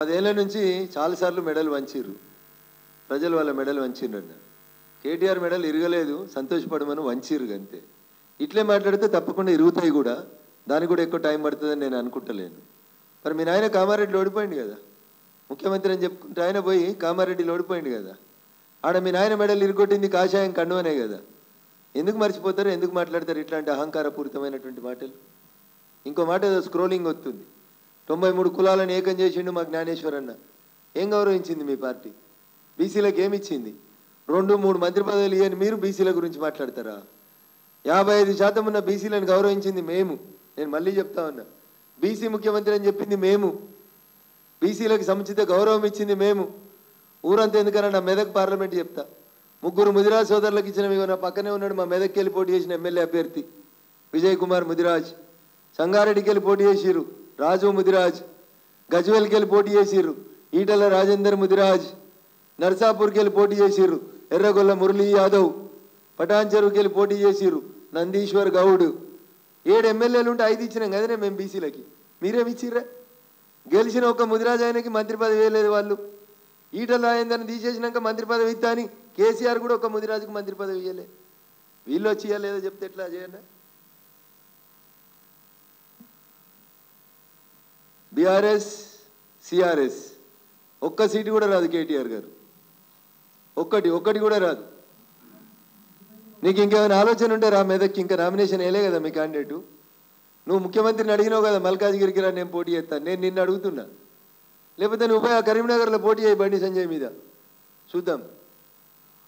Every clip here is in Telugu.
10 ఏళ్ల నుంచి చాలాసార్లు మెడల్ వంచిర్రు. ప్రజలు వాళ్ళ మెడల్ వంచిర్రన్న. కేటీఆర్ మెడల్ ఇరగలేదు, సంతోషపడమని వంచిర్రు అంతే. ఇట్లే మాట్లాడితే తప్పకుండా ఇరుగుతాయి కూడా. దానికి కూడా ఎక్కువ టైం పడుతుందని నేను అనుకుంటలేను. మరి మీ నాయన కామారెడ్డిలో ఓడిపోయింది కదా, ముఖ్యమంత్రి అని చెప్పుకుంటే ఆయన పోయి కామారెడ్డిలో ఓడిపోయింది కదా. ఆడ మీ నాయన మెడల్ ఇరుగొట్టింది కాషాయం కండువనే కదా. ఎందుకు మర్చిపోతారు, ఎందుకు మాట్లాడతారు ఇట్లాంటి అహంకారపూరితమైనటువంటి మాటలు? ఇంకో మాట ఏదో స్క్రోలింగ్ వస్తుంది. 93 కులాలను ఏకం చేసిండు మా జ్ఞానేశ్వర్ అన్న. ఏం గౌరవించింది మీ పార్టీ? బీసీలకు ఏమి ఇచ్చింది? 2-3 మంత్రి పదవులు ఇవ్వని మీరు బీసీల గురించి మాట్లాడతారా? 55% ఉన్న బీసీలను గౌరవించింది మేము. నేను మళ్ళీ చెప్తా ఉన్నా, బీసీ ముఖ్యమంత్రి అని చెప్పింది మేము. బీసీలకు సముచిత గౌరవం ఇచ్చింది మేము. ఊరంతా ఎందుకన్నా నా మెదక్ పార్లమెంట్ చెప్తా. 3 ముదిరాజ్ సోదరులకు ఇచ్చిన నా పక్కనే ఉన్నాడు మా మెదక్కి వెళ్ళి పోటీ చేసిన ఎమ్మెల్యే అభ్యర్థి విజయ్ కుమార్ ముదిరాజ్. సంగారెడ్డికి వెళ్ళి పోటీ చేసిరు రాజు ముదిరాజ్. గజ్వేల్కి వెళ్ళి పోటీ చేసిరు ఈటల రాజేందర్ ముదిరాజ్. నర్సాపూర్కి వెళ్ళి పోటీ చేసిరు ఎర్రగొల్ల మురళీ యాదవ్. పటాన్ చెరువుకి వెళ్ళి పోటీ చేసిరు నందీశ్వర్ గౌడ్. 7 ఎమ్మెల్యేలు ఉంటే 5 ఇచ్చినాం కదనే మేము బీసీలకి. మీరేమి ఇచ్చిర్రా? గెలిచిన ఒక ముదిరాజ్ ఆయనకి మంత్రి పదవి వేయలేదు వాళ్ళు. ఈటల రాజేందర్ని తీసేసినాక మంత్రి పదవి ఇస్తా అని కేసీఆర్ కూడా ఒక ముదిరాజుకు మంత్రి పదవి ఇవ్వలే. వీళ్ళు వచ్చి ఇవ్వలేదో చెప్తే ఎట్లా చేయన్నా? బీఆర్ఎస్ సిఆర్ఎస్ ఒక్క సీటు కూడా రాదు కేటీఆర్ గారు. ఒక్కటి కూడా రాదు. నీకు ఇంకేమైనా ఆలోచన ఉంటే రా మెదక్కి. ఇంకా నామినేషన్ వేయలే కదా మీ క్యాండిడేటు. నువ్వు ముఖ్యమంత్రిని అడిగినావు కదా మల్కాజ్గిరికి రా నేను పోటీ చేస్తాను. నేను నిన్ను అడుగుతున్నా. లేకపోతే నువ్వు పోయి కరీంనగర్లో పోటీ చేయి బండి సంజయ్ మీద చూద్దాం.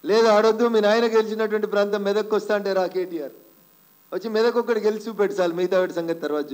లేదా ఆడొద్దు, మీ నాయన గెలిచినటువంటి ప్రాంతం మెదక్కి వస్తా అంటే రా కేటీఆర్ వచ్చి మెదక్ ఒక్కటి గెలిచి చూపెట్టు చాలు. మిగతా సంగతి తర్వాత